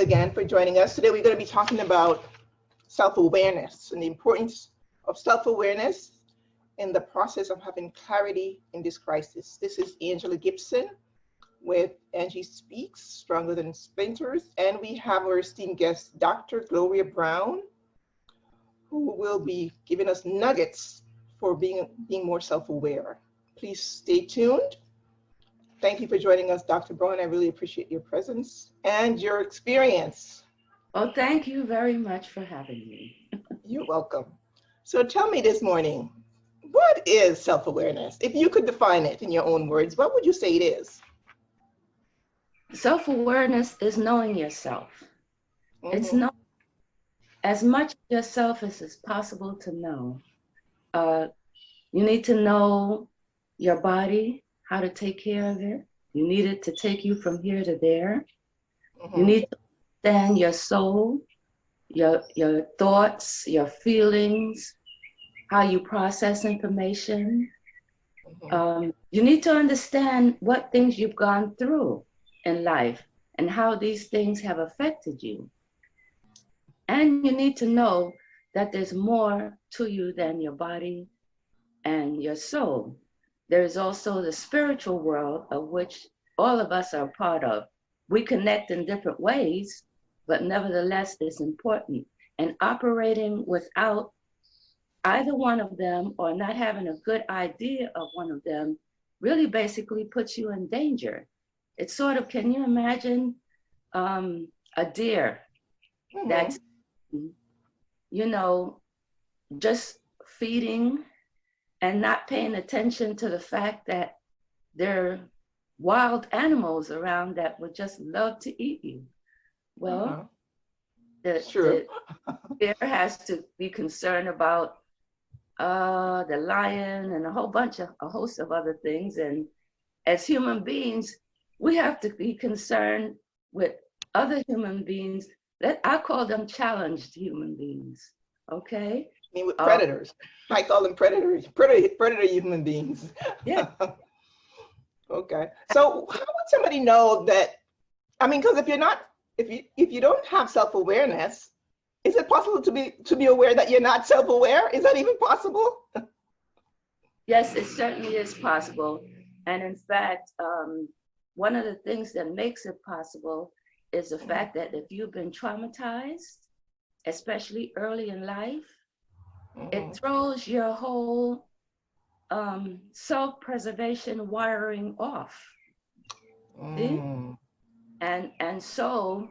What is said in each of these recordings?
again for joining us. Today we're going to be talking about self-awareness and the importance of self-awareness in the process of having clarity in this crisis. This is Angela Gibson with Angie Speaks, Stronger Than Splinters, and we have our esteemed guest, Dr. Gloria Brown, who will be giving us nuggets for being more self-aware. Please stay tuned. Thank you for joining us, Dr. Brown. I really appreciate your presence and your experience. Well, thank you very much for having me. You're welcome. So tell me this morning, what is self-awareness? If you could define it in your own words, what would you say it is? Self-awareness is knowing yourself. Mm-hmm. It's knowing as much of yourself as is possible to know. You need to know your body, how to take care of it. You need it to take you from here to there. Mm-hmm. You need to understand your soul, your thoughts, your feelings, how you process information. Mm-hmm. You need to understand what things you've gone through in life and how these things have affected you. And you need to know that there's more to you than your body and your soul. There is also the spiritual world, of which all of us are a part of. We connect in different ways, but nevertheless, it's important. And operating without either one of them or not having a good idea of one of them really basically puts you in danger. It's sort of, can you imagine a deer that's, just feeding and not paying attention to the fact that there are wild animals around that would just love to eat you. Well, the deer has to be concerned about the lion and a host of other things. And as human beings, we have to be concerned with other human beings that I call them challenged human beings. Okay. I mean, with predators. I call them predator human beings. Yeah. Okay. So how would somebody know that, because if you don't have self-awareness, is it possible to be aware that you're not self-aware? Is that even possible? Yes, it certainly is possible. And in fact, one of the things that makes it possible is the fact that if you've been traumatized, especially early in life, it throws your whole self-preservation wiring off. And so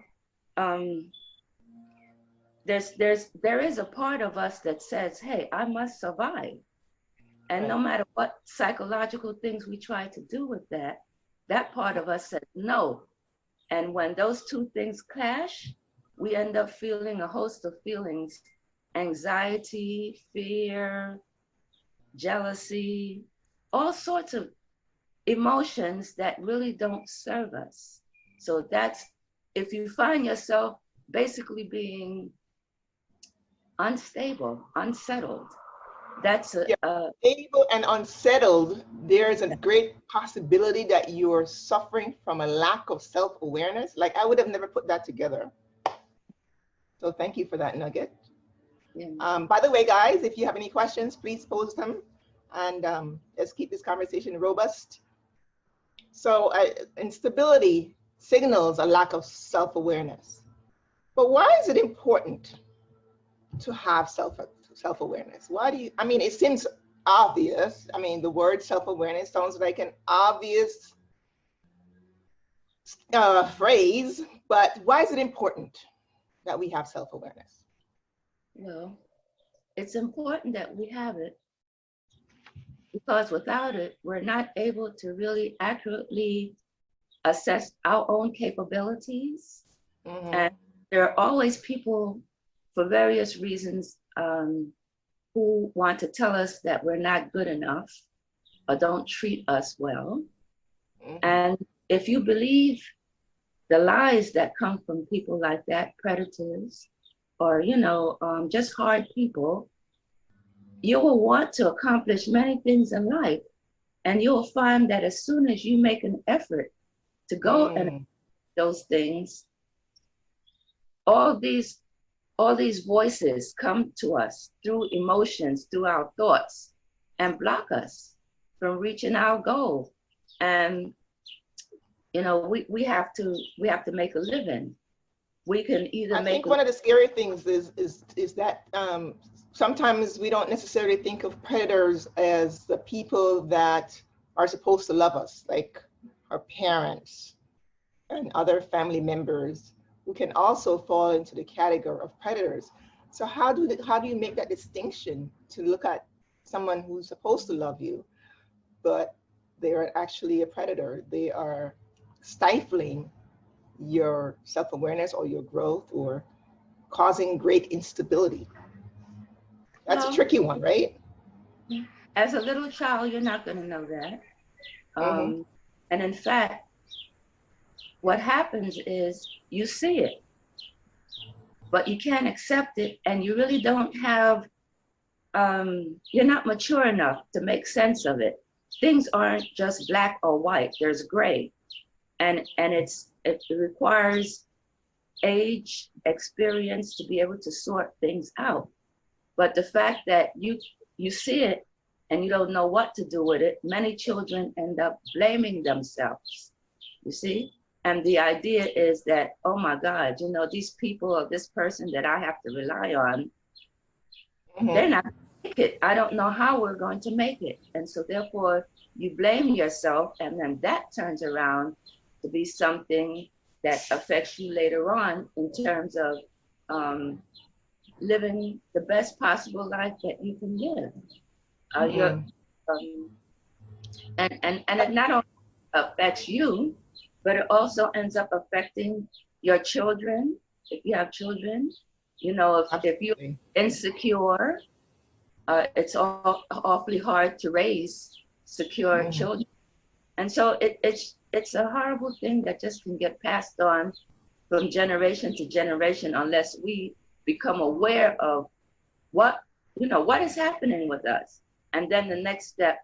there is a part of us that says, hey, I must survive. And no matter what psychological things we try to do with that part of us says no. And when those two things clash, we end up feeling a host of feelings: anxiety, fear, jealousy, all sorts of emotions that really don't serve us. So that's, if you find yourself basically being unstable, unsettled, that's stable and unsettled, there's a great possibility that you're suffering from a lack of self-awareness. Like, I would have never put that together. So thank you for that nugget. Yeah. By the way, guys, if you have any questions, please post them, and let's keep this conversation robust. So instability signals a lack of self-awareness. But why is it important to have self-awareness? Why do you, it seems obvious. The word self-awareness sounds like an obvious phrase, but why is it important that we have self-awareness? Well, it's important that we have it because without it, we're not able to really accurately assess our own capabilities. And there are always people, for various reasons, who want to tell us that we're not good enough or don't treat us well. And if you believe the lies that come from people like that, predators, or just hard people, you will want to accomplish many things in life, and you'll find that as soon as you make an effort to go and those things, all these voices come to us through emotions, through our thoughts, and block us from reaching our goal. And we have to make a living. We can either I think one of the scary things is that sometimes we don't necessarily think of predators as the people that are supposed to love us, like our parents and other family members, who can also fall into the category of predators. So how do you make that distinction to look at someone who's supposed to love you, but they are actually a predator? They are stifling your self-awareness or your growth, or causing great instability. That's a tricky one, right? As a little child, you're not going to know that. And in fact, what happens is you see it, but you can't accept it, and you really don't have, you're not mature enough to make sense of it. Things aren't just black or white, there's gray. And it requires age, experience to be able to sort things out. But the fact that you see it and you don't know what to do with it, many children end up blaming themselves, you see? And the idea is that, oh my God, these people or this person that I have to rely on, they're not going to make it. I don't know how we're going to make it. And so therefore you blame yourself, and then that turns around to be something that affects you later on in terms of living the best possible life that you can live. And it not only affects you, but it also ends up affecting your children, if you have children. If you're insecure, it's awfully hard to raise secure children. And so it's a horrible thing that just can get passed on from generation to generation unless we become aware of what is happening with us. And then the next step,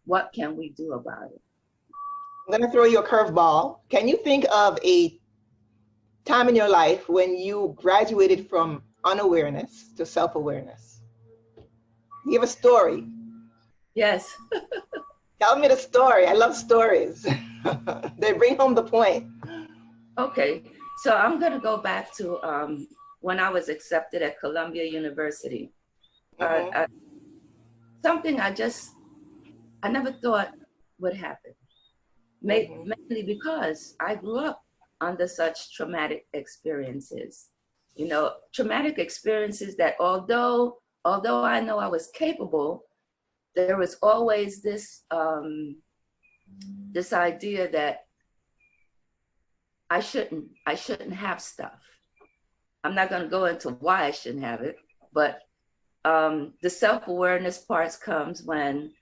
what can we do about it? I'm going to throw you a curveball. Can you think of a time in your life when you graduated from unawareness to self-awareness? You have a story. Yes. Tell me the story. I love stories. They bring home the point. Okay, so I'm going to go back to when I was accepted at Columbia University. Something I never thought would happen. Mainly because I grew up under such traumatic experiences. Traumatic experiences that although I know I was capable, there was always this this idea that I shouldn't have stuff. I'm not going to go into why I shouldn't have it, but the self-awareness parts comes when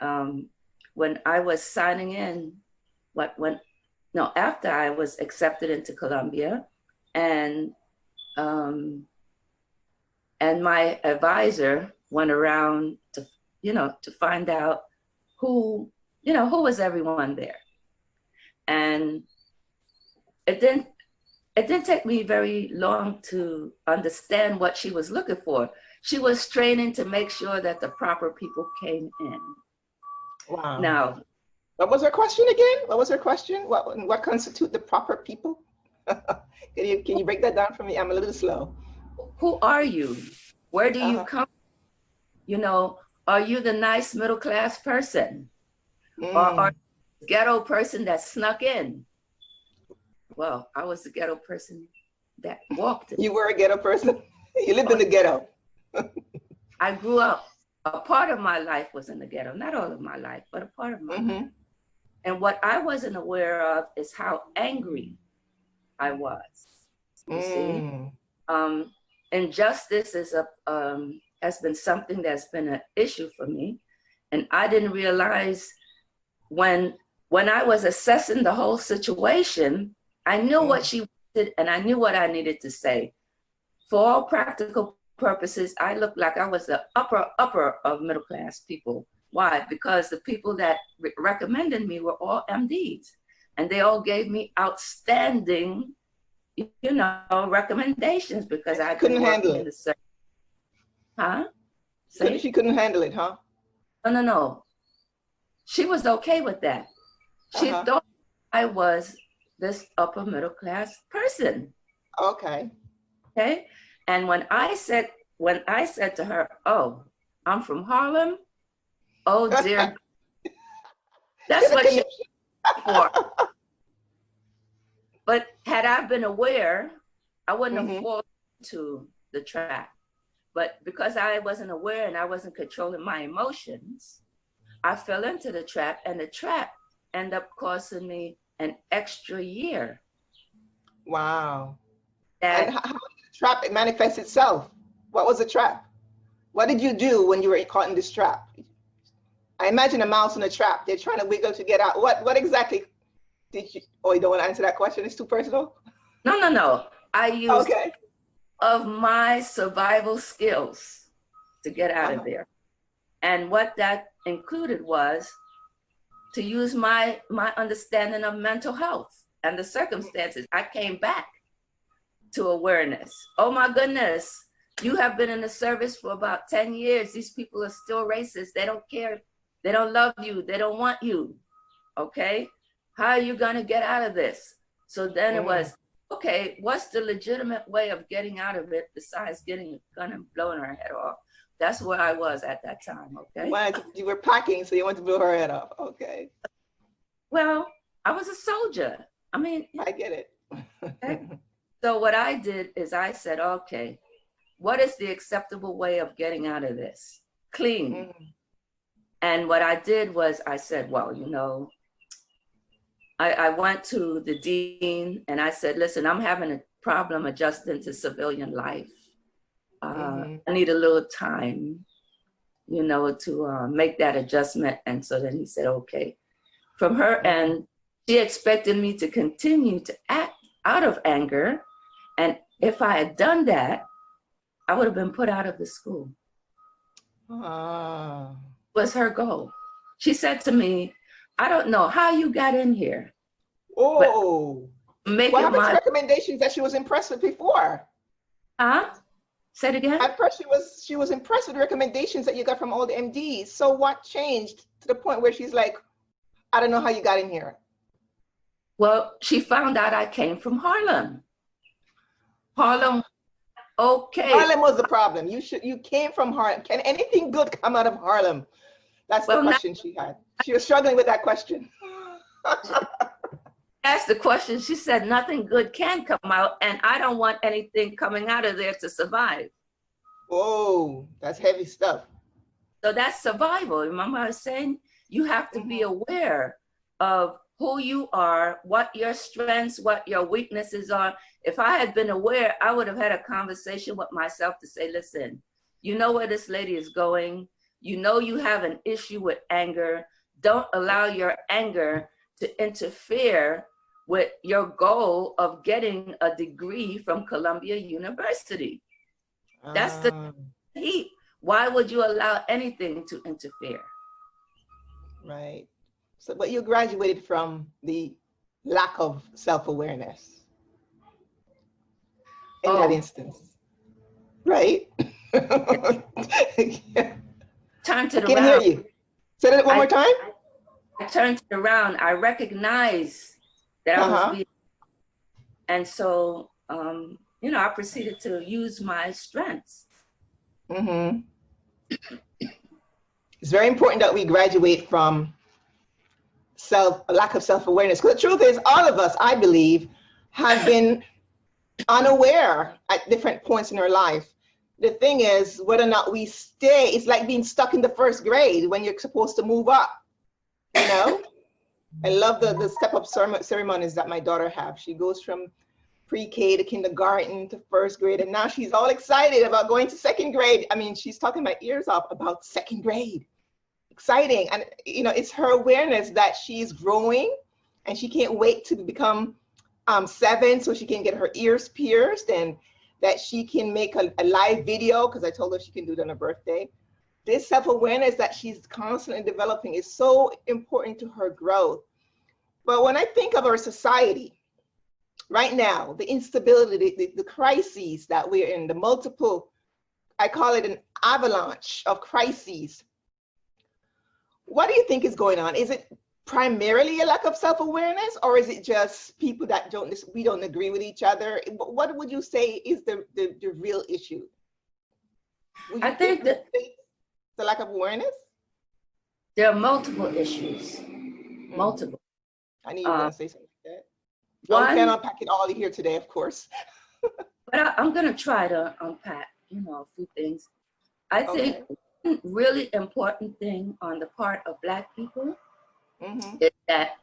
I was signing in, after I was accepted into Columbia, and my advisor went around to find out who was everyone there. And it didn't take me very long to understand what she was looking for. She was straining to make sure that the proper people came in. Wow. Now, what was her question again? What was her question? What constitute the proper people? Can you break that down for me? I'm a little slow. Who are you? Where do you come? Are you the nice middle class person? Or are you the ghetto person that snuck in? Well, I was the ghetto person that walked in. You were a ghetto person? You lived in the ghetto. I grew up, a part of my life was in the ghetto. Not all of my life, but a part of my life. And what I wasn't aware of is how angry I was. You see? Injustice has been something that's been an issue for me. And I didn't realize when I was assessing the whole situation, I knew what she wanted and I knew what I needed to say. For all practical purposes, I looked like I was the upper of middle class people. Why? Because the people that recommended me were all MDs, and they all gave me outstanding you know, recommendations because I couldn't handle it. Huh? She couldn't handle it, huh? No. She was okay with that. She thought I was this upper middle class person. Okay. Okay. And when I said to her, "Oh, I'm from Harlem," oh dear, that's what she for. But had I been aware, I wouldn't have fallen into the trap. But because I wasn't aware and I wasn't controlling my emotions, I fell into the trap, and the trap ended up costing me an extra year. Wow. And how did the trap manifest itself? What was the trap? What did you do when you were caught in this trap? I imagine a mouse in a trap. They're trying to wiggle to get out. What exactly did you, oh, you don't want to answer that question? It's too personal? No. I used of my survival skills to get out of there. And what that included was to use my understanding of mental health and the circumstances. I came back to awareness. Oh my goodness, you have been in the service for about 10 years. These people are still racist. They don't care. They don't love you. They don't want you. Okay? How are you gonna get out of this? So then it was, okay, what's the legitimate way of getting out of it besides getting a gun and blowing her head off? That's where I was at that time, okay? Well, you were packing, so you wanted to blow her head off, okay. Well, I was a soldier. I mean. I get it. Okay? So what I did is I said, okay, what is the acceptable way of getting out of this? Clean. And what I did was I said, well, you know, I went to the dean and I said, listen, I'm having a problem adjusting to civilian life. I need a little time, you know, to make that adjustment. And so then he said, okay. From her end, she expected me to continue to act out of anger. And if I had done that, I would have been put out of the school. Was her goal. She said to me, I don't know how you got in here. Oh, what happened to recommendations that she was impressed with before? Huh? Say it again? At first she was impressed with the recommendations that you got from all the MDs. So what changed to the point where she's like, I don't know how you got in here? Well, she found out I came from Harlem. Harlem, okay. Harlem was the problem. You came from Harlem. Can anything good come out of Harlem? That's the question she had. She was struggling with that question. Asked the question, she said nothing good can come out, and I don't want anything coming out of there to survive. Oh, that's heavy stuff. So that's survival. Remember I was saying you have to be aware of who you are, what your strengths, what your weaknesses are. If I had been aware, I would have had a conversation with myself to say, listen, you know where this lady is going. You know you have an issue with anger. Don't allow your anger to interfere with your goal of getting a degree from Columbia University. That's the heat. Why would you allow anything to interfere? Right. So, but you graduated from the lack of self-awareness in that instance, right? Turned it around. I can't hear you. Say that one more time. I turned it around. I recognized that I was being, and so, you know, I proceeded to use my strengths. It's very important that we graduate from lack of self-awareness. Because the truth is, all of us, I believe, have been unaware at different points in our life. The thing is, whether or not we stay, it's like being stuck in the first grade when you're supposed to move up, you know? I love the step-up ceremonies that my daughter have. She goes from pre-K to kindergarten to first grade, and now she's all excited about going to second grade. I mean, she's talking my ears off about second grade. Exciting. And, you know, it's her awareness that she's growing and she can't wait to become 7 so she can get her ears pierced, and that she can make a live video, because I told her she can do it on her birthday. This self-awareness that she's constantly developing is so important to her growth. But when I think of our society, right now, the instability, the crises that we're in, the multiple, I call it an avalanche of crises. What do you think is going on? Is it primarily a lack of self-awareness, or is it just people that we don't agree with each other? What would you say is the real issue? I think that the lack of awareness? There are multiple issues, multiple. I knew you were going to say something like that. One, we can't unpack it all here today, of course. But I'm going to try to unpack, a few things. I think one really important thing on the part of Black people is that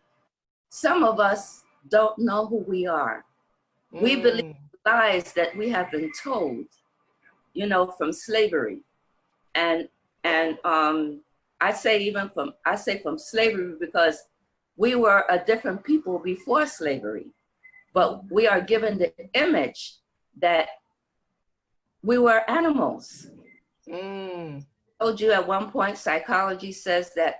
some of us don't know who we are. We believe lies that we have been told, from slavery. And I say from slavery because we were a different people before slavery, but we are given the image that we were animals. I told you at one point, psychology says that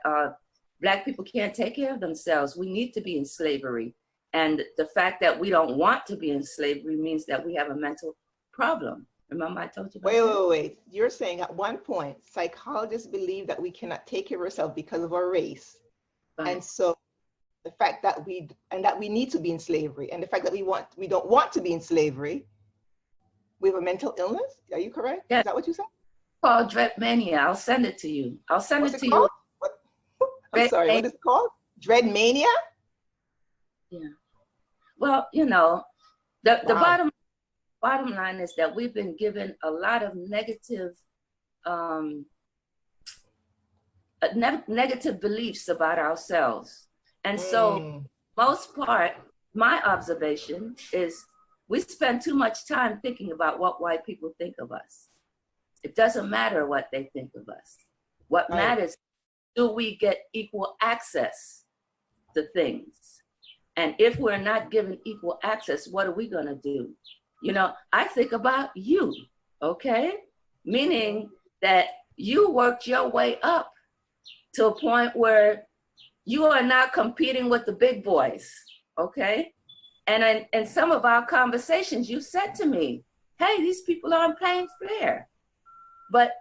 Black people can't take care of themselves. We need to be in slavery. And the fact that we don't want to be in slavery means that we have a mental problem. Remember I told you about that? Wait. You're saying at one point, psychologists believe that we cannot take care of ourselves because of our race. Right. And so the fact that we need to be in slavery, and the fact that we don't want to be in slavery, we have a mental illness. Are you correct? Yeah. Is that what you said? Called dread mania. I'll send it to you. I'll send What's it to called? you. I'm sorry, what is it called? Dread mania? Yeah. Well, the bottom line is that we've been given a lot of negative beliefs about ourselves. And so most part, my observation is we spend too much time thinking about what white people think of us. It doesn't matter what they think of us. What matters, do we get equal access to things? And if we're not given equal access, what are we gonna do? I think about you, okay? Meaning that you worked your way up to a point where you are not competing with the big boys, okay? And in some of our conversations, you said to me, hey, these people aren't playing fair. But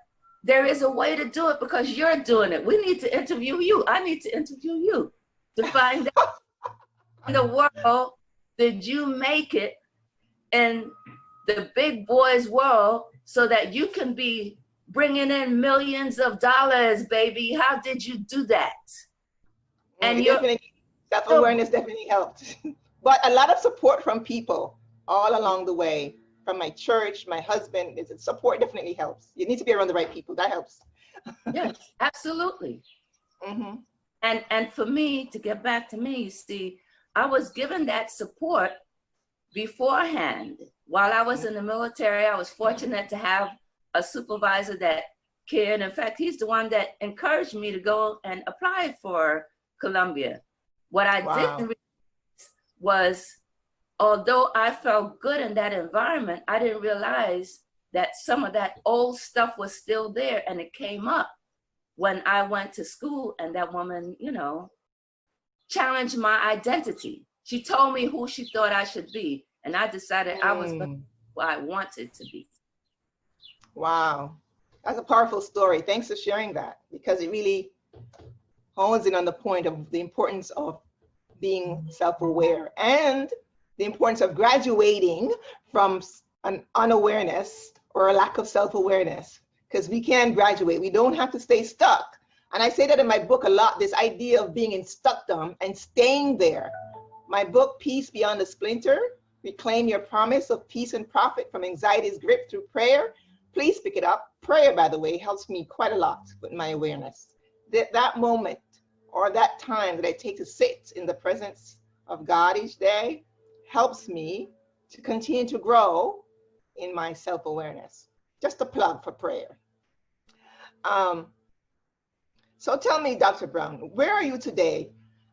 there is a way to do it because you're doing it. We need to interview you. I need to interview you to find out in the world, did you make it in the big boys world so that you can be bringing in millions of dollars, baby? How did you do that? And self-awareness definitely helped. But a lot of support from people all along the way, from my church, my husband, support definitely helps. You need to be around the right people. That helps. Yes, absolutely. And for me, to get back to me, you see, I was given that support beforehand. While I was in the military, I was fortunate to have a supervisor that cared. In fact, he's the one that encouraged me to go and apply for Columbia. What I didn't realize was, although I felt good in that environment, I didn't realize that some of that old stuff was still there, and it came up when I went to school, and that woman, challenged my identity. She told me who she thought I should be, and I decided I was who I wanted to be. Wow, that's a powerful story. Thanks for sharing that, because it really hones in on the point of the importance of being self-aware and the importance of graduating from an unawareness or a lack of self-awareness, because we can graduate. We don't have to stay stuck. And I say that in my book a lot, this idea of being in stuckdom and staying there. My book, Peace Beyond the Splinter, Reclaim Your Promise of Peace and Profit from Anxiety's Grip Through Prayer. Please pick it up. Prayer, by the way, helps me quite a lot with my awareness. That moment or that time that I take to sit in the presence of God each day helps me to continue to grow in my self-awareness. Just a plug for prayer. So tell me, Dr. Brown, where are you today?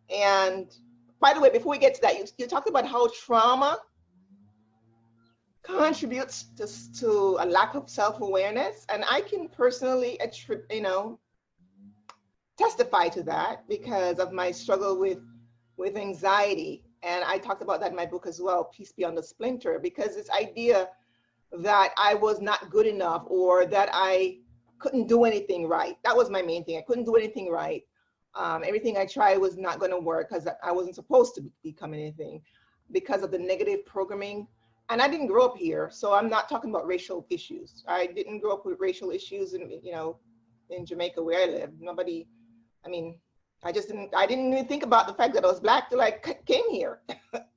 And by the way, before we get to that, you talked about how trauma contributes to a lack of self-awareness. And I can personally, testify to that because of my struggle with anxiety. And I talked about that in my book as well, Peace Beyond the Splinter, because this idea that I was not good enough or that I couldn't do anything right. That was my main thing. I couldn't do anything right. Everything I tried was not going to work because I wasn't supposed to become anything because of the negative programming. And I didn't grow up here, so I'm not talking about racial issues. I didn't grow up with racial issues in, you know, in Jamaica where I live. Nobody, I mean, I didn't even think about the fact that I was Black till I came here.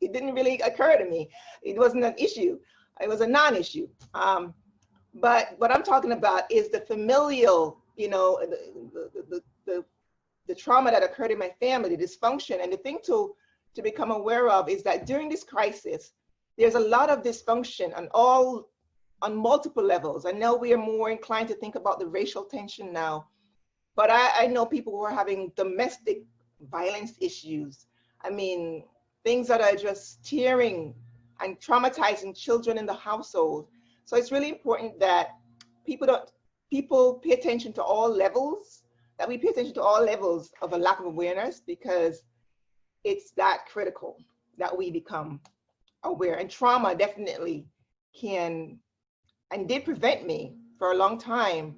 It didn't really occur to me. It wasn't an issue. It was a non-issue. But what I'm talking about is the familial, you know, the trauma that occurred in my family, the dysfunction. And the thing to become aware of is that during this crisis, there's a lot of dysfunction on multiple levels. I know we are more inclined to think about the racial tension now, but I know people who are having domestic violence issues. I mean, things that are just tearing and traumatizing children in the household. So it's really important that people pay attention to all levels, that we pay attention to all levels of a lack of awareness, because it's that critical that we become aware. And trauma definitely can and did prevent me for a long time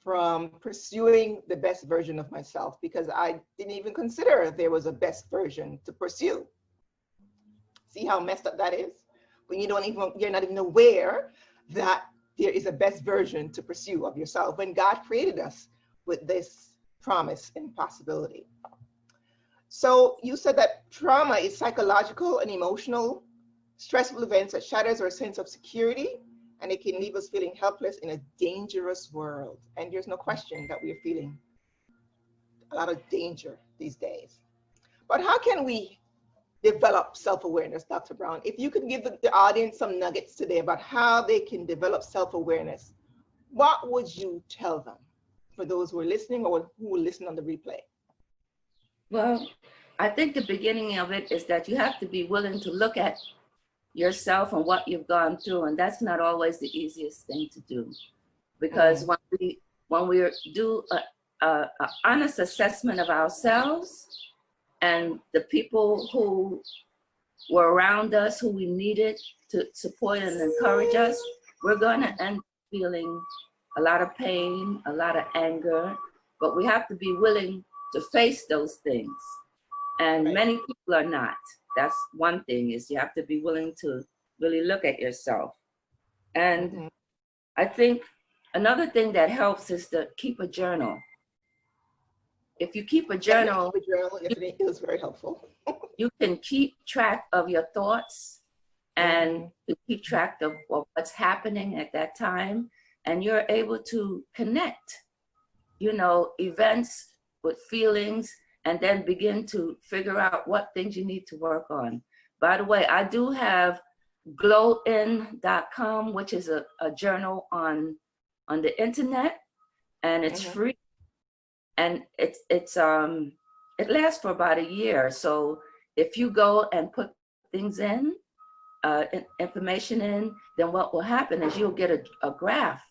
from pursuing the best version of myself, because I didn't even consider there was a best version to pursue. See how messed up that is? When you're not even aware that there is a best version to pursue of yourself, when God created us with this promise and possibility. So you said that trauma is psychological and emotional, stressful events that shatters our sense of security, and it can leave us feeling helpless in a dangerous world. And there's no question that we are feeling a lot of danger these days. But how can we develop self-awareness, Dr. Brown? If you could give the audience some nuggets today about how they can develop self-awareness, what would you tell them for those who are listening or who will listen on the replay? Well, I think the beginning of it is that you have to be willing to look at yourself and what you've gone through, and that's not always the easiest thing to do, because when we do a honest assessment of ourselves and the people who were around us, who we needed to support and encourage us, we're going to end up feeling a lot of pain, a lot of anger, but we have to be willing to face those things. And many people are not. That's one thing, is you have to be willing to really look at yourself. And I think another thing that helps is to keep a journal. If you keep a journal, it is very helpful. You can keep track of your thoughts and you keep track of what's happening at that time. And you're able to connect, you know, events with feelings, and then begin to figure out what things you need to work on. By the way, I do have glowin.com, which is a journal on the internet, and it's free, and it lasts for about a year. So if you go and put things in, information in, then what will happen is you'll get a graph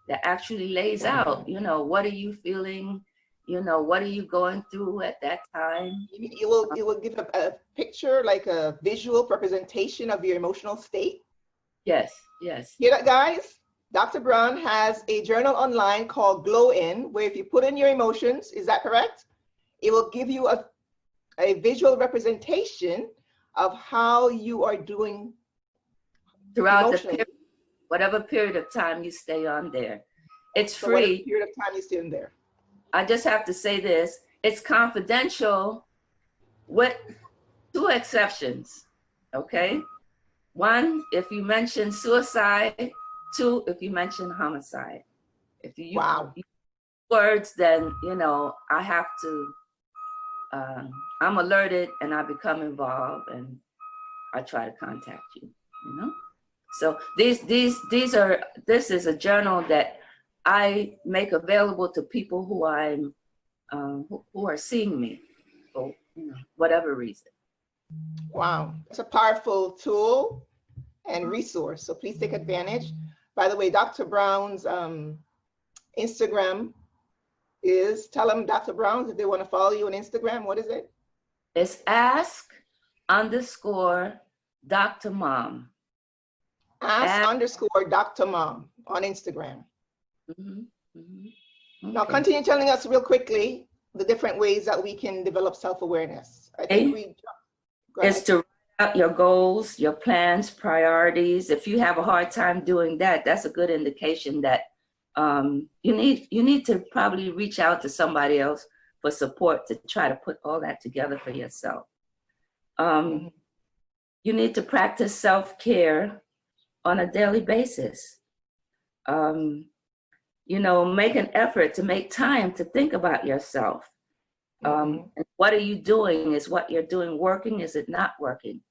that actually lays out, you know, what are you feeling, you know, what are you going through at that time? It will give a picture, like a visual representation of your emotional state. Yes, yes. Hear that, guys? Dr. Brown has a journal online called Glow In, where if you put in your emotions, is that correct? It will give you a visual representation of how you are doing throughout the period, whatever period of time you stay on there. It's free. Whatever period of time you stay in there. I just have to say this, it's confidential with 2 exceptions, okay? 1, if you mention suicide. 2, if you mention homicide. If you use words, then, you know, I have to, I'm alerted and I become involved and I try to contact you, you know? So this is a journal that I make available to people who who are seeing me for, you know, whatever reason. Wow, it's a powerful tool and resource. So please take advantage. By the way, Dr. Brown's Instagram is, tell them Dr. Brown's if they want to follow you on Instagram. What is it? It's Ask _Dr. Mom. Ask Dr. Mom on Instagram. Okay. Now continue telling us real quickly the different ways that we can develop self-awareness. I think is to write out your goals, your plans, priorities. If you have a hard time doing that, that's a good indication that you need to probably reach out to somebody else for support to try to put all that together for yourself. You need to practice self-care on a daily basis. Make an effort to make time to think about yourself. And what are you doing? Is what you're doing working? Is it not working?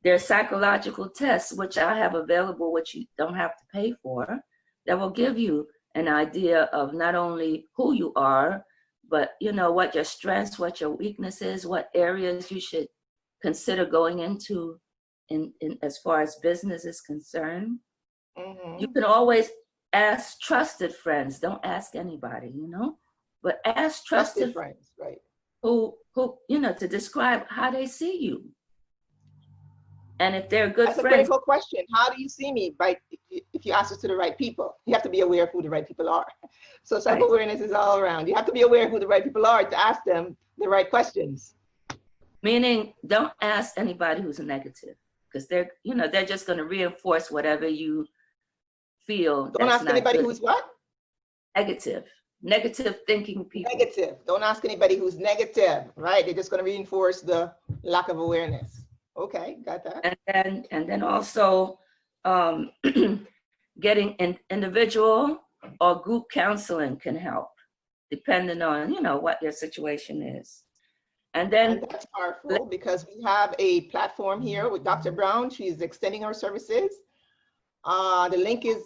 There are psychological tests, which I have available, which you don't have to pay for, that will give you an idea of not only who you are, but what your strengths, what your weaknesses, what areas you should consider going into in as far as business is concerned. You can always ask trusted friends. Don't ask anybody, but ask trusted friends, right? Who to describe how they see you. And if they're good friends. That's a critical question. How do you see me? Right? If you ask it to the right people, you have to be aware of who the right people are. So self-awareness is all around. You have to be aware of who the right people are to ask them the right questions. Meaning, don't ask anybody who's negative, because they're just going to reinforce whatever you feel. Don't ask anybody who's what? Negative thinking people. Negative. Don't ask anybody who's negative, right? They're just going to reinforce the lack of awareness. Okay, got that. And then also getting individual or group counseling can help, depending on what your situation is. And that's powerful, because we have a platform here with Dr. Brown. She's extending her services. The link is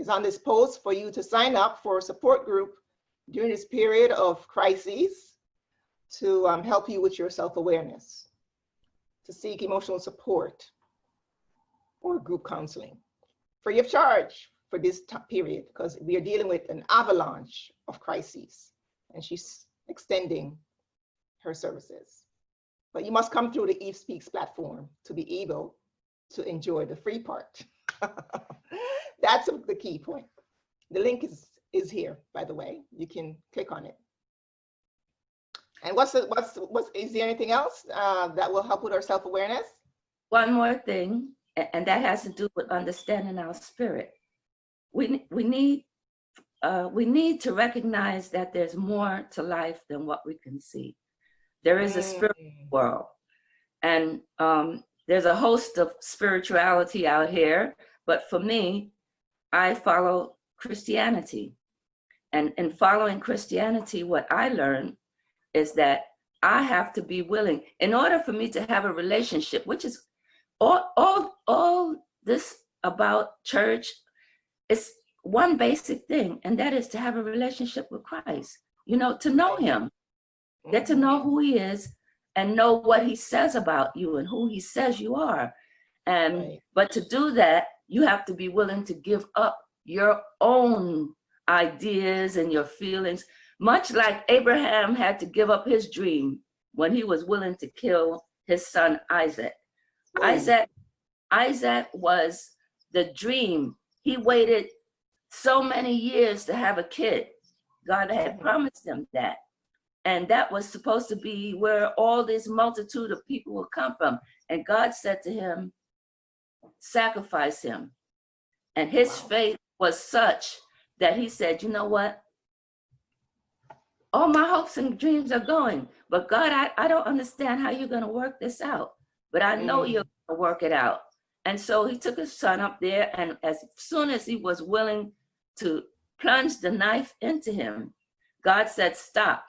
on this post for you to sign up for a support group during this period of crises to help you with your self-awareness, to seek emotional support or group counseling free of charge for this period, because we are dealing with an avalanche of crises, and she's extending her services. But you must come through the Eve Speaks platform to be able to enjoy the free part. That's the key point. The link is here, by the way. You can click on it. And is there anything else that will help with our self-awareness? One more thing, and that has to do with understanding our spirit. We need to recognize that there's more to life than what we can see. There is a spiritual world, and there's a host of spirituality out here, but for me, I follow Christianity. And in following Christianity, what I learned is that I have to be willing, in order for me to have a relationship, which is all this about church, it's one basic thing, and that is to have a relationship with Christ, to know him, get to know who he is, and know what he says about you and who he says you are. And but to do that, you have to be willing to give up your own ideas and your feelings, much like Abraham had to give up his dream when he was willing to kill his son Isaac. Isaac was the dream. He waited so many years to have a kid. God had promised him that. And that was supposed to be where all this multitude of people will come from. And God said to him, sacrifice him. And his faith was such that he said, you know what? All my hopes and dreams are going. But God, I don't understand how you're going to work this out. But I know you're going to work it out. And so he took his son up there, and as soon as he was willing to plunge the knife into him, God said, stop.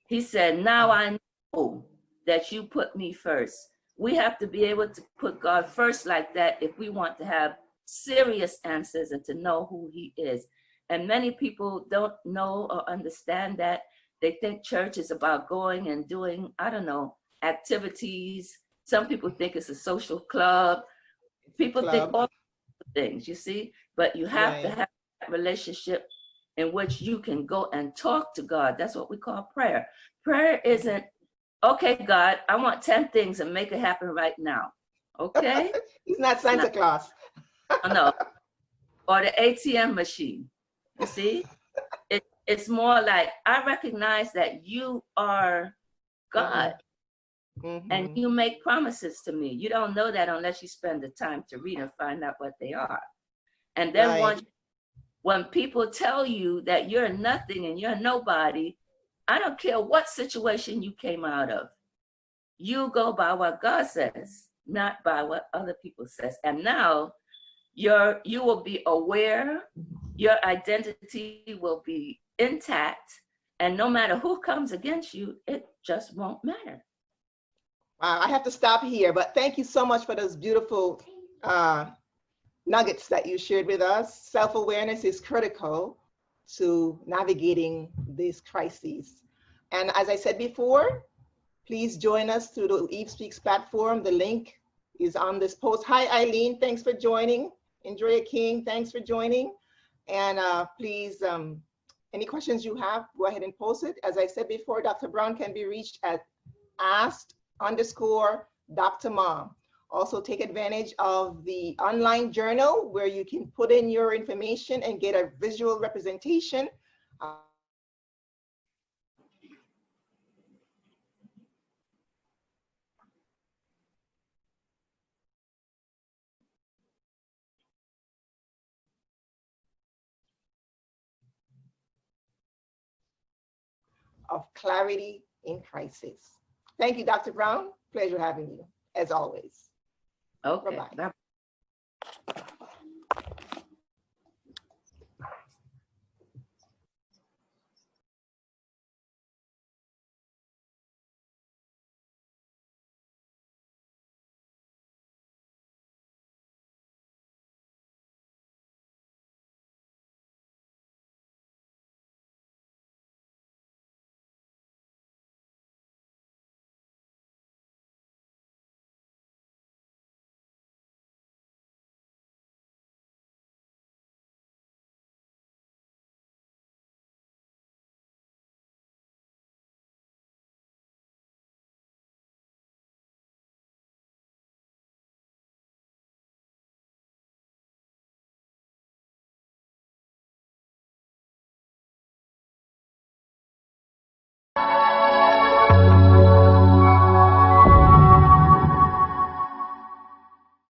He said, now I know that you put me first. We have to be able to put God first like that if we want to have serious answers and to know who he is. And many people don't know or understand that. They think church is about going and doing, activities. Some people think it's a social club. People think all things, you see, but you have to have that relationship in which you can go and talk to God. That's what we call prayer. Prayer isn't okay, God, I want 10 things and make it happen right now. Okay? He's not Santa Claus. Oh, no. Or the ATM machine. You see? It's more like, I recognize that you are God. And you make promises to me. You don't know that unless you spend the time to read and find out what they are. And then when people tell you that you're nothing and you're nobody, I don't care what situation you came out of. You go by what God says, not by what other people says. And now you will be aware, your identity will be intact, and no matter who comes against you, it just won't matter. Wow, I have to stop here, but thank you so much for those beautiful nuggets that you shared with us. Self-awareness is critical to navigating these crises. And as I said before, please join us through the Eve Speaks platform. The link is on this post. Hi, Eileen, thanks for joining. Andrea King, thanks for joining. And please, any questions you have, go ahead and post it. As I said before, Dr. Brown can be reached at asked_Dr. Mom. Also take advantage of the online journal where you can put in your information and get a visual representation of clarity in crisis. Thank you, Dr. Brown. Pleasure having you, as always. Okay. Bye-bye.